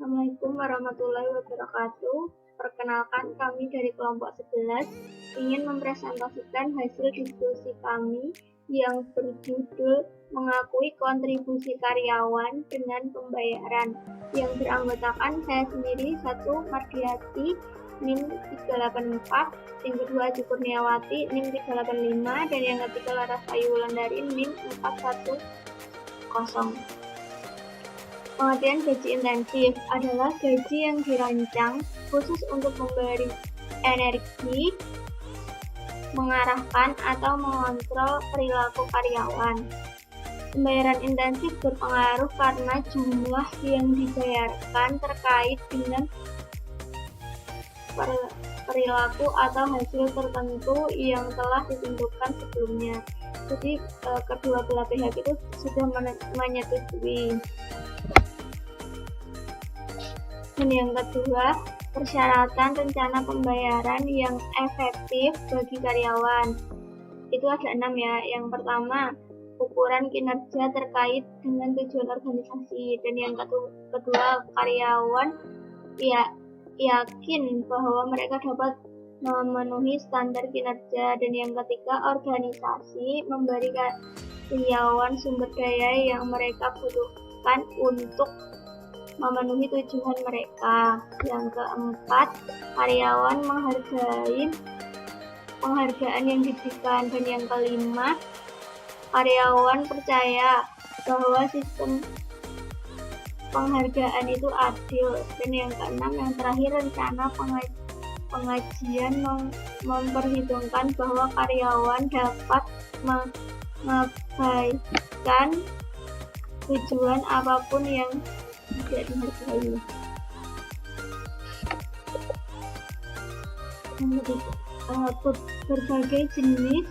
Assalamualaikum warahmatullahi wabarakatuh. Perkenalkan, kami dari kelompok 11 ingin mempresentasikan hasil diskusi kami yang berjudul mengakui kontribusi karyawan dengan pembayaran, yang beranggotakan saya sendiri, 1 Mardiati, NIM 384, yang kedua Aji Kurniawati, NIM 385, dan yang ketiga Laras Ayu Wulandari, NIM 410. Pengertian gaji intensif adalah gaji yang dirancang khusus untuk memberi energi, mengarahkan atau mengontrol perilaku karyawan. Pembayaran intensif berpengaruh karena jumlah yang dibayarkan terkait dengan perilaku atau hasil tertentu yang telah ditentukan sebelumnya. Jadi kedua belah pihak itu sudah menyetujui. Dan yang kedua, persyaratan rencana pembayaran yang efektif bagi karyawan. Itu ada 6 ya. Yang pertama, ukuran kinerja terkait dengan tujuan organisasi. Dan yang kedua, karyawan yakin bahwa mereka dapat memenuhi standar kinerja. Dan yang ketiga, organisasi memberi karyawan sumber daya yang mereka butuhkan untuk memenuhi tujuan mereka. Yang keempat, karyawan menghargai penghargaan yang diberikan. Dan yang kelima, karyawan percaya bahwa sistem penghargaan itu adil. Dan yang keenam, yang terakhir, rencana pengajian memperhitungkan bahwa karyawan dapat mengabaikan tujuan apapun yang tidak dihargai. Berbagai jenis,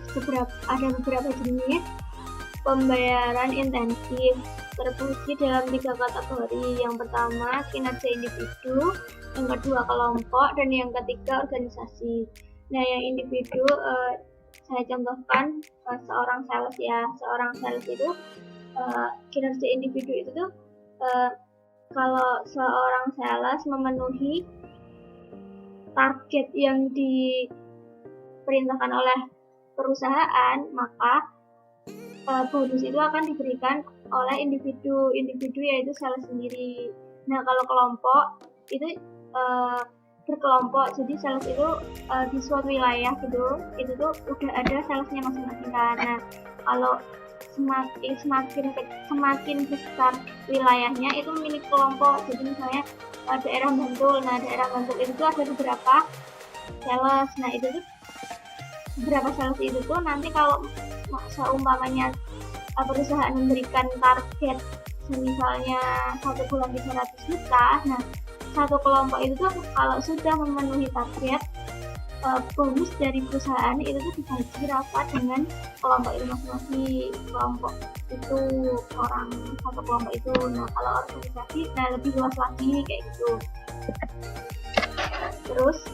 ada beberapa jenis pembayaran intensif terbagi dalam 3 kategori. Yang pertama, kinerja individu, yang kedua kelompok, dan yang ketiga organisasi. Nah, yang individu saya contohkan seorang sales ya. Seorang sales itu kinerja individu itu tuh kalau seorang sales memenuhi target yang diperintahkan oleh perusahaan, maka bonus itu akan diberikan oleh individu yaitu sales sendiri. Nah, kalau kelompok itu berkelompok, jadi sales itu di suatu wilayah gitu, itu tuh udah ada salesnya masing-masing kan. Nah, kalau semakin besar wilayahnya itu milik kelompok. Jadi misalnya daerah Bantul. Nah, daerah Bantul itu ada beberapa sales. Nah, itu tuh beberapa sales itu tuh nanti kalau seumpamanya perusahaan memberikan target misalnya 1 bulan 300 juta. Nah, satu kelompok itu tuh kalau sudah memenuhi target, bonus dari perusahaan itu tuh dibagi rata dengan kelompok itu masing-masing. Kelompok itu orang satu kelompok itu. Nah, kalau organisasi lebih luas lagi kayak gitu. Terus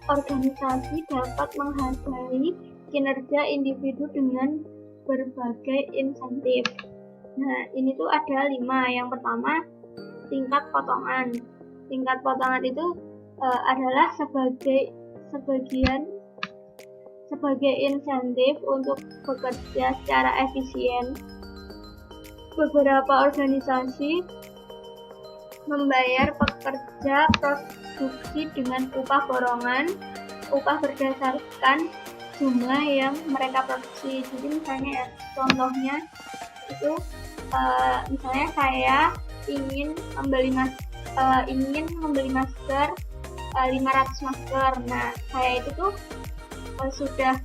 organisasi dapat menghargai kinerja individu dengan berbagai insentif. Nah, ini tuh ada 5. Yang pertama, tingkat potongan. Tingkat potongan itu adalah sebagai insentif untuk bekerja secara efisien. Beberapa organisasi membayar pekerja produksi dengan upah borongan, upah berdasarkan jumlah yang mereka produksi. Jadi misalnya ya, contohnya itu misalnya saya ingin membeli masker 500 masker. Nah, saya itu tuh sudah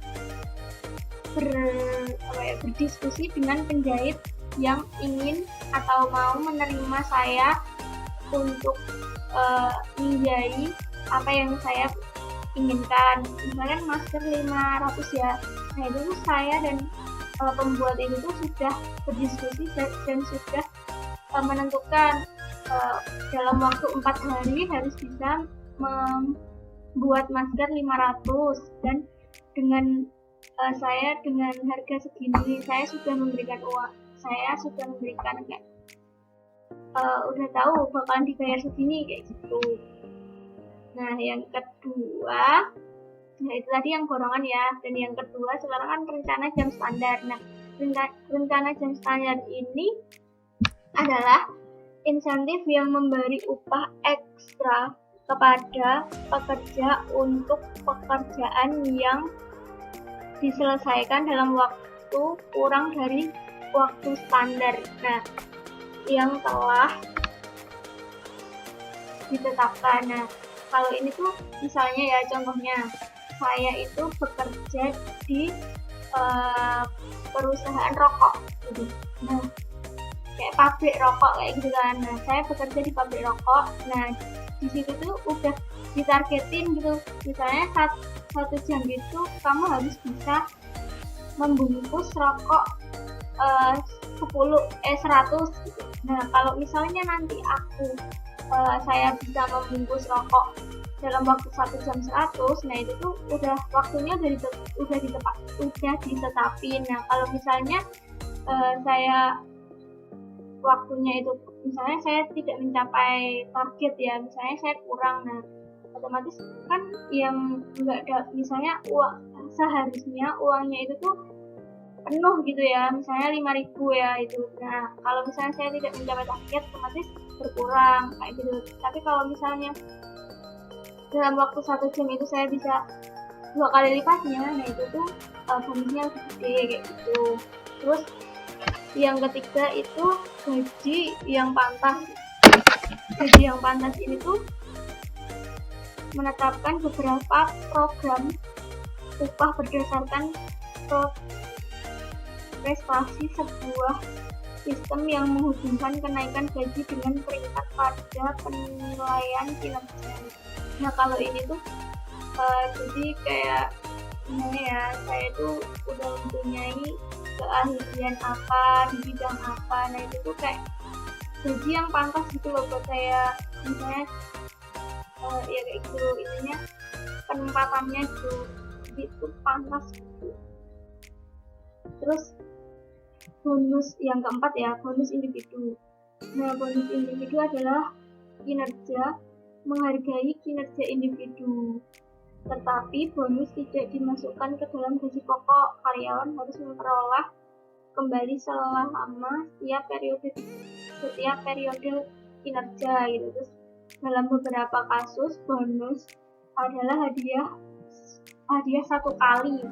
berdiskusi dengan penjahit yang ingin atau mau menerima saya untuk menjahit apa yang saya inginkan. Misalnya masker 500 ya. Nah, itu tuh saya dan pembuat itu tuh sudah berdiskusi dan sudah menentukan dalam waktu 4 hari harus bisa membuat masker 500, dan dengan saya dengan harga segini saya sudah memberikan uang, saya sudah memberikan kayak udah tahu bakalan dibayar segini kayak gitu. Nah yang kedua, nah itu tadi yang borongan ya. Dan yang kedua sekarang kan rencana jam standar. Nah rencana jam standar ini adalah insentif yang memberi upah ekstra kepada pekerja untuk pekerjaan yang diselesaikan dalam waktu kurang dari waktu standar. Nah, yang telah ditetapkan. Nah, kalau ini tuh misalnya ya contohnya, saya itu bekerja di perusahaan rokok gitu. Nah, kayak pabrik rokok kayak gitu kan. Nah, saya bekerja di pabrik rokok. Nah, di situ tuh udah ditargetin gitu. Misalnya satu jam itu kamu harus bisa membungkus rokok 100 gitu. Nah kalau misalnya nanti saya bisa membungkus rokok dalam waktu 1 jam 100, nah itu tuh udah waktunya udah ditetapin. Nah kalau misalnya saya waktunya itu misalnya saya tidak mencapai target ya, misalnya saya kurang, nah otomatis kan yang enggak ada, misalnya seharusnya uangnya itu tuh penuh gitu ya, misalnya 5.000 ya itu. Nah kalau misalnya saya tidak mencapai target otomatis berkurang kayak gitu. Tapi kalau misalnya dalam waktu 1 jam itu saya bisa 2 kali lipatnya, nah itu tuh bonusnya lebih gede kayak gitu. Terus yang ketiga itu gaji yang pantas. Gaji yang pantas ini tuh menetapkan beberapa program upah berdasarkan prestasi, sebuah sistem yang menghubungkan kenaikan gaji dengan peringkat pada penilaian kinerja. Nah kalau ini tuh jadi kayak gimana ya, saya tuh udah mempunyai keahlian apa di bidang apa, nah itu tuh kayak gaji yang pantas gitu loh buat saya. Misalnya ya kayak gitu, intinya penempatannya gitu, itu pantas gitu. Terus bonus yang keempat ya, bonus individu. Nah bonus individu adalah kinerja, menghargai kinerja individu, tetapi bonus tidak dimasukkan ke dalam gaji pokok. Karyawan harus memperoleh kembali selama setiap periode kinerja gitu. Terus dalam beberapa kasus bonus adalah hadiah satu kali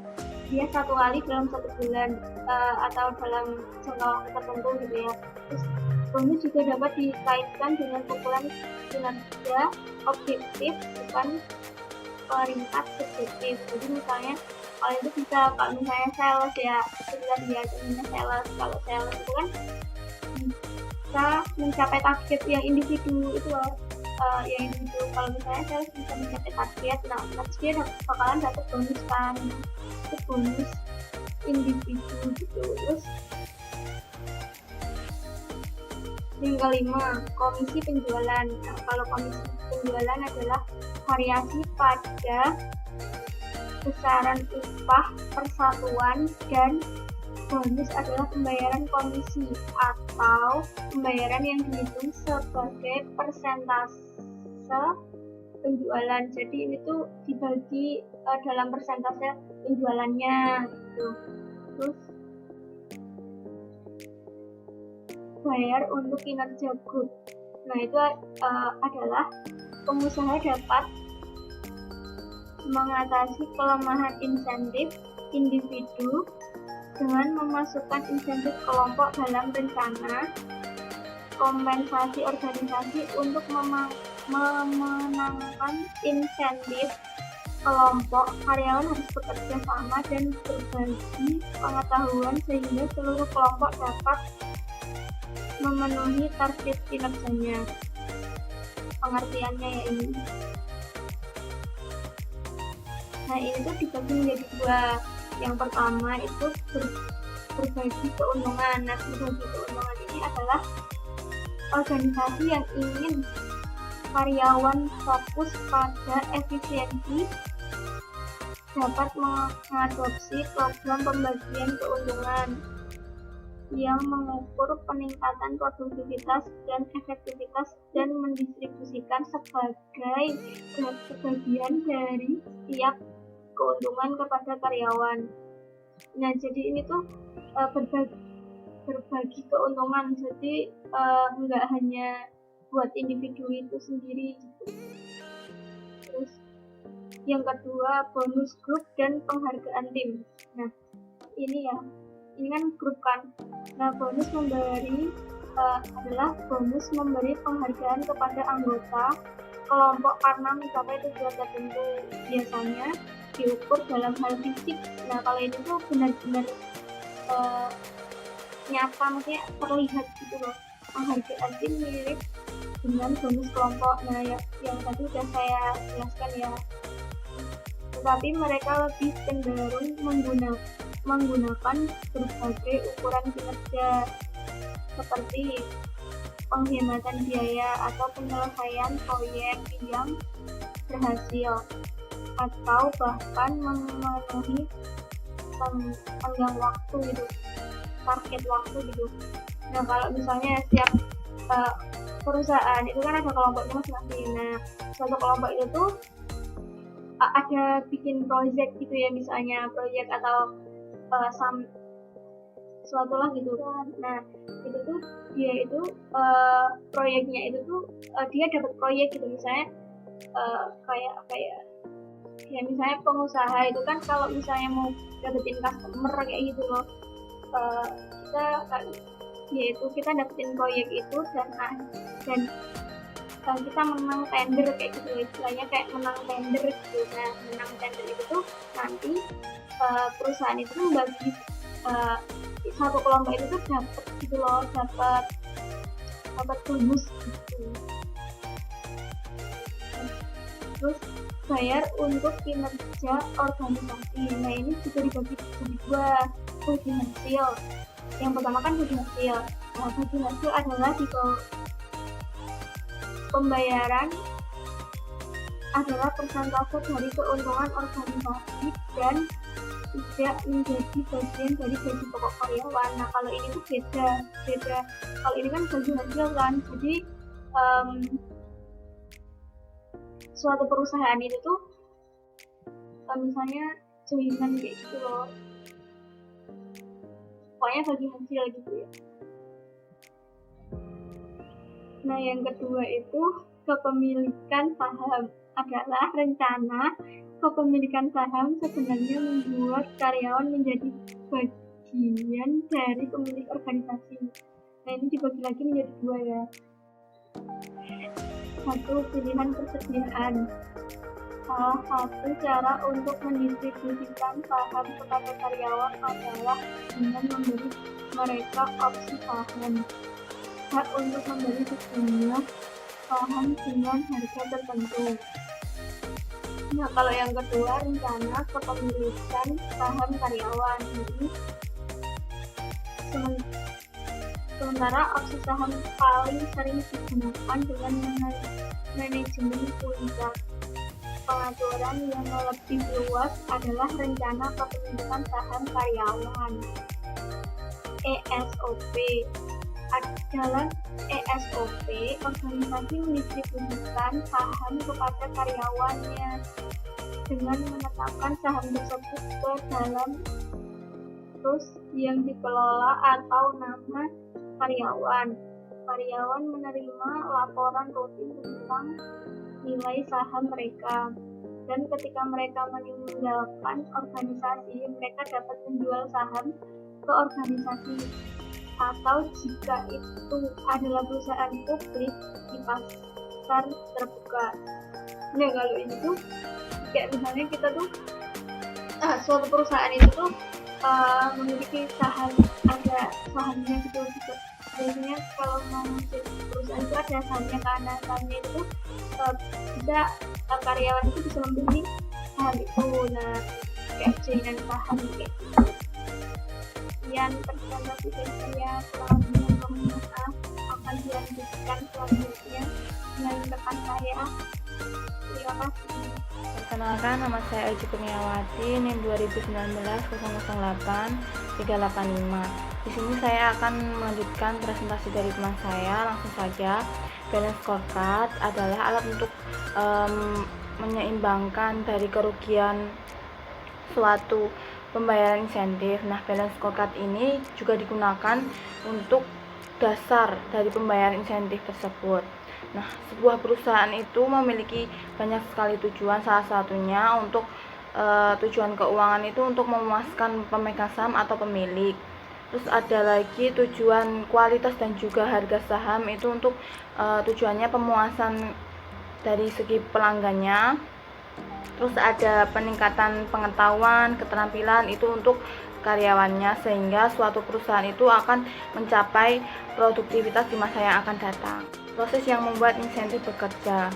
dalam 1 bulan atau dalam jangka waktu tertentu gitu ya. Terus bonus juga dapat dikaitkan dengan ukuran kinerja objektif bukan peringkat subjektif. Jadi misalnya kalau itu bisa, kalau misalnya sales ya, kita lihat sales, kalau sales itu kan bisa mencapai target yang individu itu loh. Yang individu, kalau misalnya sales bisa mencapai target, nah otomatis dia bakalan dapat bonus kan, itu bonus individu gitu. Terus yang kelima, komisi penjualan. Nah kalau komisi penjualan adalah variasi pada besaran upah persatuan, dan bonus adalah pembayaran komisi atau pembayaran yang dihitung sebagai persentase penjualan. Jadi ini tuh dibagi dalam persentase penjualannya gitu. Terus bayar untuk kinerja grup. Nah itu adalah pengusaha dapat mengatasi kelemahan insentif individu dengan memasukkan insentif kelompok dalam rencana kompensasi organisasi. Untuk memenangkan insentif kelompok, karyawan harus bekerja sama dan berbagi pengetahuan sehingga seluruh kelompok dapat memenuhi target kinerjanya. Pengertiannya ya ini. Nah ini tuh dibagi menjadi 2. Yang pertama itu berbagi keuntungan. Nah berbagi keuntungan ini adalah organisasi yang ingin karyawan fokus pada efisiensi dapat mengadopsi program pembagian keuntungan yang mengukur peningkatan produktivitas dan efektivitas dan mendistribusikan sebagian dari setiap keuntungan kepada karyawan. Nah, jadi ini tuh berbagi keuntungan, jadi nggak hanya buat individu itu sendiri gitu. Terus yang kedua, bonus grup dan penghargaan tim. Nah, ini kan grup kan. Nah, bonus adalah bonus memberi penghargaan kepada anggota kelompok karena mencapai tujuan tertentu, biasanya diukur dalam hal fisik. Nah, kalau ini tuh benar-benar nyata, maksudnya terlihat gitu loh. Penghargaan tim mirip dengan bonus kelompok. Nah, yang tadi sudah saya jelaskan ya. Tetapi mereka lebih cenderung menggunakan berbagai ukuran kinerja seperti penghematan biaya atau penyelesaian proyek yang berhasil, atau bahkan memenuhi tenggang waktu gitu, target waktu gitu. Nah, kalau misalnya setiap perusahaan itu kan ada kelompoknya masing-masing. Nah, suatu kelompok itu tuh ada bikin project gitu ya, misalnya project atau suatu lah gitu kan. Nah, itu tuh dia itu proyeknya itu tuh dia dapat proyek gitu, misalnya kayak apa ya, misalnya pengusaha itu kan kalau misalnya mau dapetin customer kayak gitu loh, kita dapetin proyek itu dan kita menang tender kayak gitu, istilahnya kayak menang tender gitu. Nah, menang tender itu tuh nanti perusahaan itu membagi satu kelompok itu tuh dapat gitu loh, dapat bonus gitu. Terus bayar untuk kinerja organisasi. Nah, ini juga dibagi dua, bagi hasil. Yang pertama kan bagi hasil. Nah, bagi hasil adalah di pembayaran adalah persentase dari keuntungan organisasi dan tidak menjadi bagian dari gaji pokok karyawan. Nah, kalau ini tuh beda. Kalau ini kan bagi hasil kan, jadi suatu perusahaan itu tuh misalnya joinan kayak gitu loh, pokoknya bagi hasil gitu ya. Nah, yang kedua itu kepemilikan saham adalah rencana kepemilikan saham sebenarnya membuat karyawan menjadi bagian dari pemilik organisasi. Nah, ini dibagi lagi menjadi dua ya. Satu, pilihan persediaan. Salah satu cara untuk mendistribusikan saham kepada karyawan adalah dengan memberi mereka opsi saham. Hak untuk membeli sejumlah saham dengan harga tertentu. Nah, kalau yang kedua, rencana kepemilikan saham karyawan. Jadi, sementara opsi saham paling sering digunakan dengan manajemen puncak. Pengaturan yang lebih luas adalah rencana kepemilikan saham karyawan (ESOP). Dalam ESOP, organisasi mendistribusikan saham kepada karyawannya dengan menetapkan saham tersebut ke dalam trust yang dikelola atau nama karyawan. Karyawan menerima laporan rutin tentang nilai saham mereka, dan ketika mereka meninggalkan organisasi, mereka dapat menjual saham ke organisasi, atau jika itu adalah perusahaan publik di pasar terbuka. Nah, kalau ini tuh kayak misalnya kita tuh suatu perusahaan itu tuh memiliki saham, ada sahamnya gitu. Biasanya kalau mau jadi perusahaan itu ada sahamnya, karena sahamnya itu bisa karyawan itu bisa membeli saham itu. Nah, kayak joinan saham kayak gitu. Sekian presentasi dari saya, kurang lebihnya mohon maaf, akan dilanjutkan selanjutnya dengan rekan saya. Terima kasih. Perkenalkan, nama saya Aji Kurniawati, NIM 2019-008-385. Di sini saya akan melanjutkan presentasi dari teman saya. Langsung saja, balance scorecard adalah alat untuk menyeimbangkan dari kerugian suatu pembayaran insentif. Nah, balance scorecard ini juga digunakan untuk dasar dari pembayaran insentif tersebut. Nah, sebuah perusahaan itu memiliki banyak sekali tujuan, salah satunya untuk tujuan keuangan itu untuk memuaskan pemegang saham atau pemilik. Terus ada lagi tujuan kualitas dan juga harga saham, itu untuk tujuannya pemuasan dari segi pelanggannya. Terus ada peningkatan pengetahuan, keterampilan, itu untuk karyawannya, sehingga suatu perusahaan itu akan mencapai produktivitas di masa yang akan datang. Proses yang membuat insentif bekerja,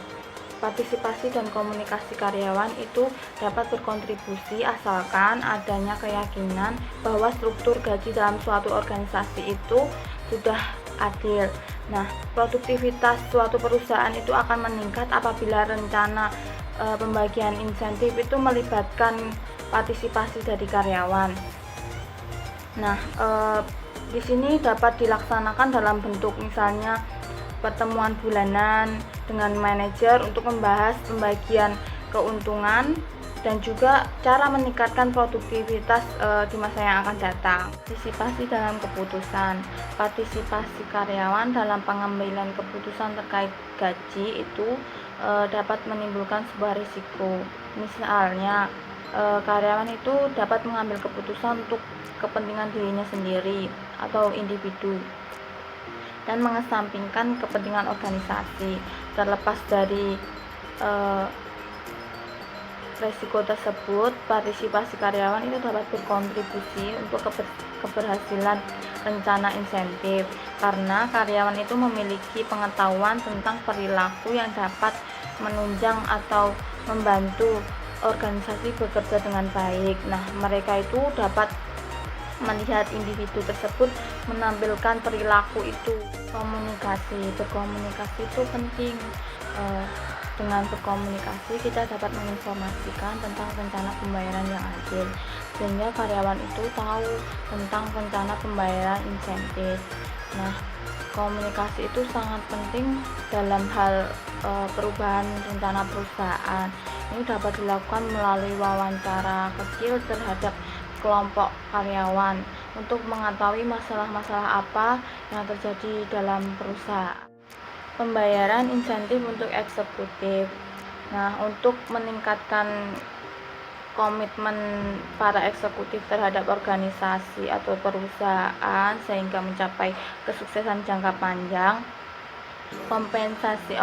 partisipasi dan komunikasi karyawan itu dapat berkontribusi asalkan adanya keyakinan bahwa struktur gaji dalam suatu organisasi itu sudah adil. Nah, produktivitas suatu perusahaan itu akan meningkat apabila rencana pembagian insentif itu melibatkan partisipasi dari karyawan. Nah, di sini dapat dilaksanakan dalam bentuk misalnya pertemuan bulanan dengan manajer untuk membahas pembagian keuntungan dan juga cara meningkatkan produktivitas di masa yang akan datang. Partisipasi dalam keputusan, partisipasi karyawan dalam pengambilan keputusan terkait gaji itu dapat menimbulkan sebuah risiko. Misalnya, karyawan itu dapat mengambil keputusan untuk kepentingan dirinya sendiri atau individu dan mengesampingkan kepentingan organisasi. Terlepas dari resiko tersebut, partisipasi karyawan itu dapat berkontribusi untuk keberhasilan rencana insentif, karena karyawan itu memiliki pengetahuan tentang perilaku yang dapat menunjang atau membantu organisasi bekerja dengan baik. Nah, mereka itu dapat melihat individu tersebut menampilkan perilaku itu. Berkomunikasi itu penting. Dengan berkomunikasi kita dapat menginformasikan tentang rencana pembayaran yang adil, sehingga karyawan itu tahu tentang rencana pembayaran insentif. Nah, komunikasi itu sangat penting dalam hal perubahan rencana perusahaan. Ini dapat dilakukan melalui wawancara kecil terhadap kelompok karyawan untuk mengetahui masalah-masalah apa yang terjadi dalam perusahaan. Pembayaran insentif untuk eksekutif. Nah, untuk meningkatkan komitmen para eksekutif terhadap organisasi atau perusahaan sehingga mencapai kesuksesan jangka panjang, kompensasi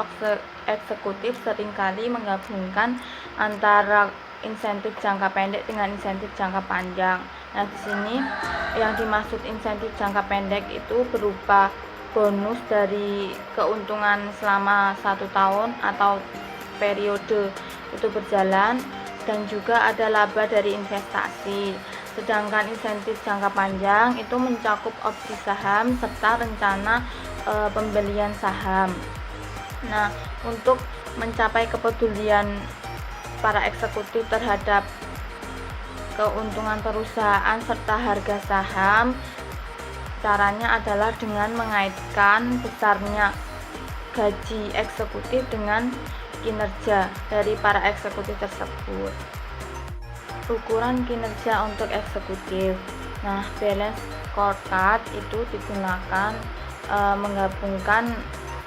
eksekutif seringkali menggabungkan antara insentif jangka pendek dengan insentif jangka panjang. Nah, di sini yang dimaksud insentif jangka pendek itu berupa bonus dari keuntungan selama 1 tahun atau periode itu berjalan, dan juga ada laba dari investasi. Sedangkan insentif jangka panjang itu mencakup opsi saham serta rencana pembelian saham. Nah, untuk mencapai kepedulian para eksekutif terhadap keuntungan perusahaan serta harga saham, caranya adalah dengan mengaitkan besarnya gaji eksekutif dengan kinerja dari para eksekutif tersebut. Ukuran kinerja untuk eksekutif. Nah, balance scorecard itu digunakan menggabungkan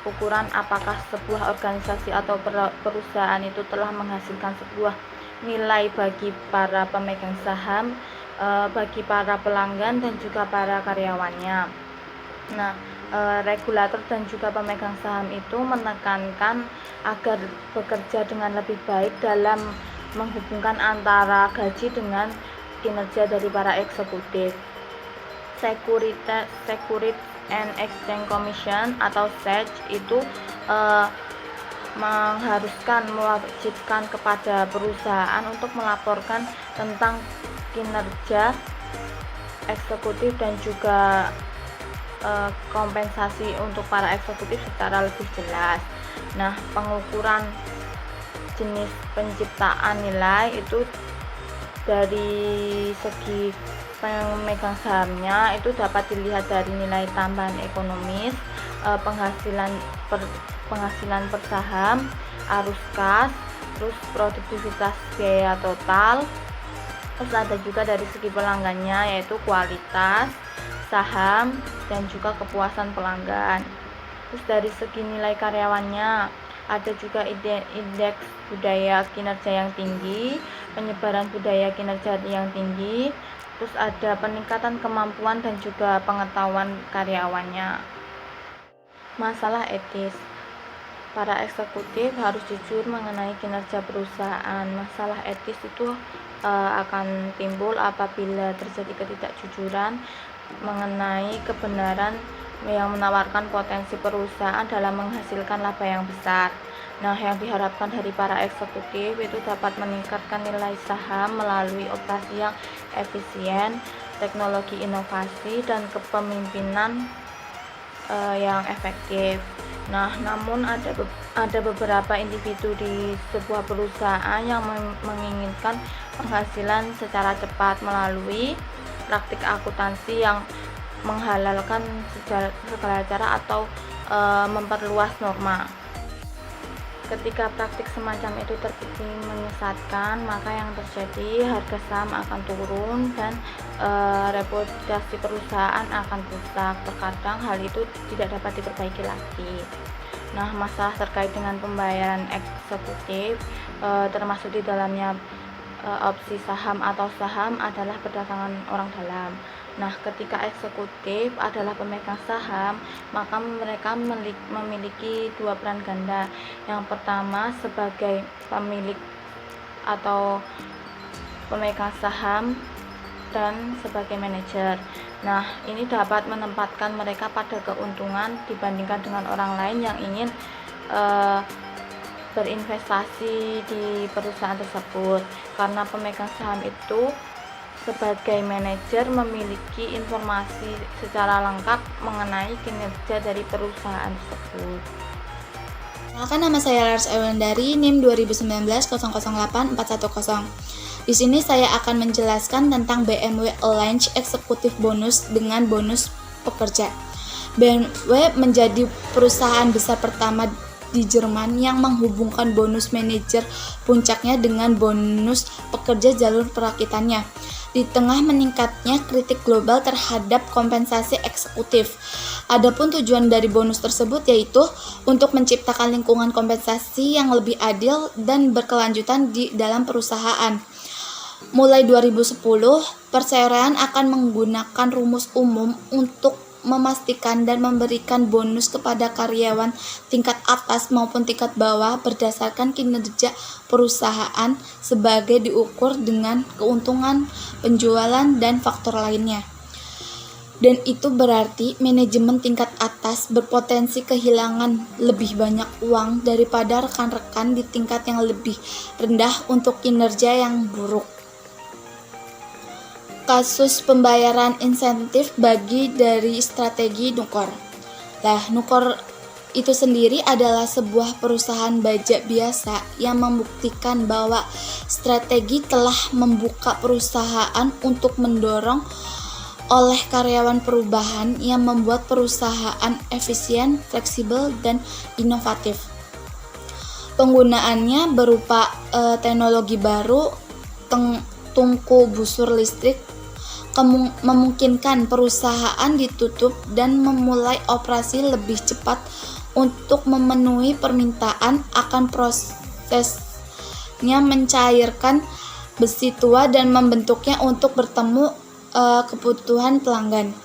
ukuran apakah sebuah organisasi atau perusahaan itu telah menghasilkan sebuah nilai bagi para pemegang saham, bagi para pelanggan dan juga para karyawannya. Nah, regulator dan juga pemegang saham itu menekankan agar bekerja dengan lebih baik dalam menghubungkan antara gaji dengan kinerja dari para eksekutif. Securities and Exchange Commission atau SEC itu mewajibkan kepada perusahaan untuk melaporkan tentang kinerja eksekutif dan juga kompensasi untuk para eksekutif secara lebih jelas. Nah, pengukuran jenis penciptaan nilai itu dari segi pemegang sahamnya itu dapat dilihat dari nilai tambahan ekonomis, penghasilan per saham, arus kas, terus produktivitas biaya total. Terus ada juga dari segi pelanggannya, yaitu kualitas saham dan juga kepuasan pelanggan. Terus dari segi nilai karyawannya ada juga indeks budaya kinerja yang tinggi, penyebaran budaya kinerja yang tinggi, terus ada peningkatan kemampuan dan juga pengetahuan karyawannya. Masalah etis. Para eksekutif harus jujur mengenai kinerja perusahaan. Masalah etis itu akan timbul apabila terjadi ketidakjujuran mengenai kebenaran yang menawarkan potensi perusahaan dalam menghasilkan laba yang besar. Nah, yang diharapkan dari para eksekutif itu dapat meningkatkan nilai saham melalui operasi yang efisien, teknologi inovasi, dan kepemimpinan yang efektif. Nah, namun ada beberapa individu di sebuah perusahaan yang menginginkan penghasilan secara cepat melalui praktik akuntansi yang menghalalkan segala cara atau memperluas norma. Ketika praktik semacam itu terbukti menyesatkan, maka yang terjadi harga saham akan turun dan reputasi perusahaan akan rusak. Terkadang hal itu tidak dapat diperbaiki lagi. Nah, masalah terkait dengan pembayaran eksekutif termasuk di dalamnya opsi saham atau saham adalah perdagangan orang dalam. Nah, ketika eksekutif adalah pemegang saham, maka mereka memiliki dua peran ganda. Yang pertama sebagai pemilik atau pemegang saham dan sebagai manajer. Nah, ini dapat menempatkan mereka pada keuntungan dibandingkan dengan orang lain yang ingin berinvestasi di perusahaan tersebut, karena pemegang saham itu sebagai manajer memiliki informasi secara lengkap mengenai kinerja dari perusahaan tersebut. Perkenalkan, nama saya Lars Ewendari, NIM 2019-008-410. Di sini saya akan menjelaskan tentang BMW Alliance Executive Bonus dengan bonus pekerja. BMW menjadi perusahaan besar pertama di Jerman yang menghubungkan bonus manajer puncaknya dengan bonus pekerja jalur perakitannya. Di tengah meningkatnya kritik global terhadap kompensasi eksekutif. Adapun tujuan dari bonus tersebut yaitu untuk menciptakan lingkungan kompensasi yang lebih adil dan berkelanjutan di dalam perusahaan. Mulai 2010, perseroan akan menggunakan rumus umum untuk memastikan dan memberikan bonus kepada karyawan tingkat atas maupun tingkat bawah berdasarkan kinerja perusahaan sebagai diukur dengan keuntungan, penjualan, dan faktor lainnya. Dan itu berarti manajemen tingkat atas berpotensi kehilangan lebih banyak uang daripada rekan-rekan di tingkat yang lebih rendah untuk kinerja yang buruk. Kasus pembayaran insentif bagi dari strategi Nucor. Nucor itu sendiri adalah sebuah perusahaan bajak biasa yang membuktikan bahwa strategi telah membuka perusahaan untuk mendorong oleh karyawan perubahan yang membuat perusahaan efisien, fleksibel, dan inovatif. Penggunaannya berupa teknologi baru, tungku busur listrik, memungkinkan perusahaan ditutup dan memulai operasi lebih cepat untuk memenuhi permintaan akan prosesnya mencairkan besi tua dan membentuknya untuk bertemu kebutuhan pelanggan.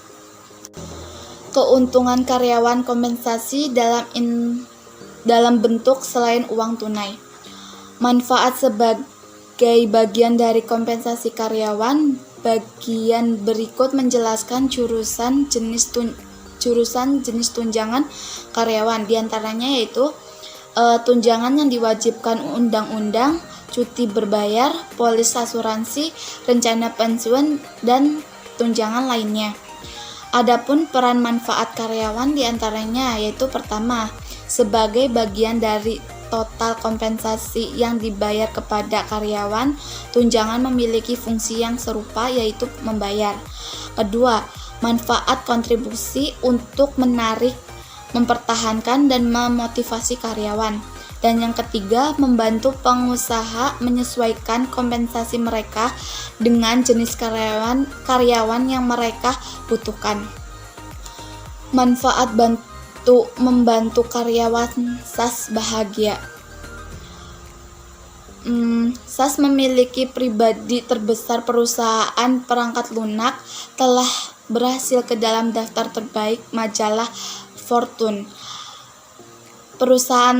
Keuntungan karyawan kompensasi dalam bentuk selain uang tunai. Manfaat sebagai bagian dari kompensasi karyawan. Bagian berikut menjelaskan jurusan jenis tunjangan karyawan, diantaranya yaitu tunjangan yang diwajibkan undang-undang, cuti berbayar, polis asuransi, rencana pensiun, dan tunjangan lainnya. Adapun peran manfaat karyawan diantaranya yaitu pertama, sebagai bagian dari total kompensasi yang dibayar kepada karyawan, tunjangan memiliki fungsi yang serupa, yaitu membayar. Kedua, manfaat kontribusi untuk menarik, mempertahankan, dan memotivasi karyawan. Dan yang ketiga, membantu pengusaha menyesuaikan kompensasi mereka dengan jenis karyawan yang mereka butuhkan. Manfaat membantu karyawan SAS bahagia. SAS memiliki pribadi terbesar perusahaan perangkat lunak, telah berhasil ke dalam daftar terbaik majalah Fortune. Perusahaan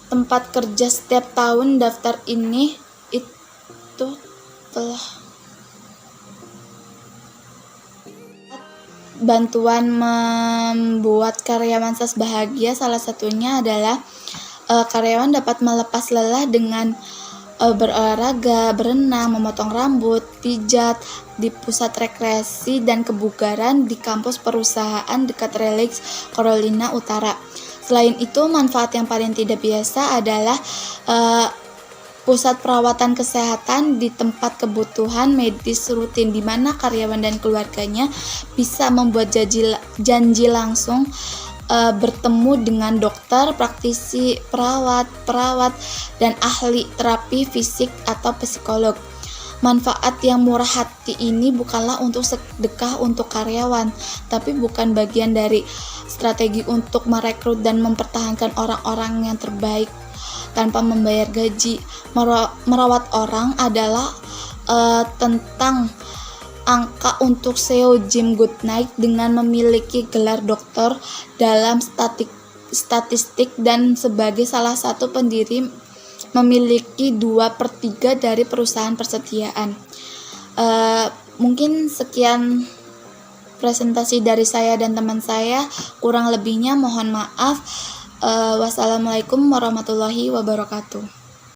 tempat kerja setiap tahun daftar ini itu telah bantuan membuat karyawan SAS bahagia. Salah satunya adalah karyawan dapat melepas lelah dengan berolahraga, berenang, memotong rambut, pijat di pusat rekreasi dan kebugaran di kampus perusahaan dekat Raleigh, Carolina Utara. Selain itu, manfaat yang paling tidak biasa adalah pusat perawatan kesehatan di tempat kebutuhan medis rutin, di mana karyawan dan keluarganya bisa membuat janji langsung bertemu dengan dokter, praktisi, perawat, dan ahli terapi fisik atau psikolog. Manfaat yang murah hati ini bukanlah untuk sedekah untuk karyawan, tapi bukan bagian dari strategi untuk merekrut dan mempertahankan orang-orang yang terbaik tanpa membayar gaji. Merawat orang adalah tentang angka untuk CEO Jim Goodnight dengan memiliki gelar doktor dalam statistik dan sebagai salah satu pendiri memiliki 2/3 dari perusahaan persediaan. Mungkin sekian presentasi dari saya dan teman saya, kurang lebihnya mohon maaf. Wassalamualaikum warahmatullahi wabarakatuh.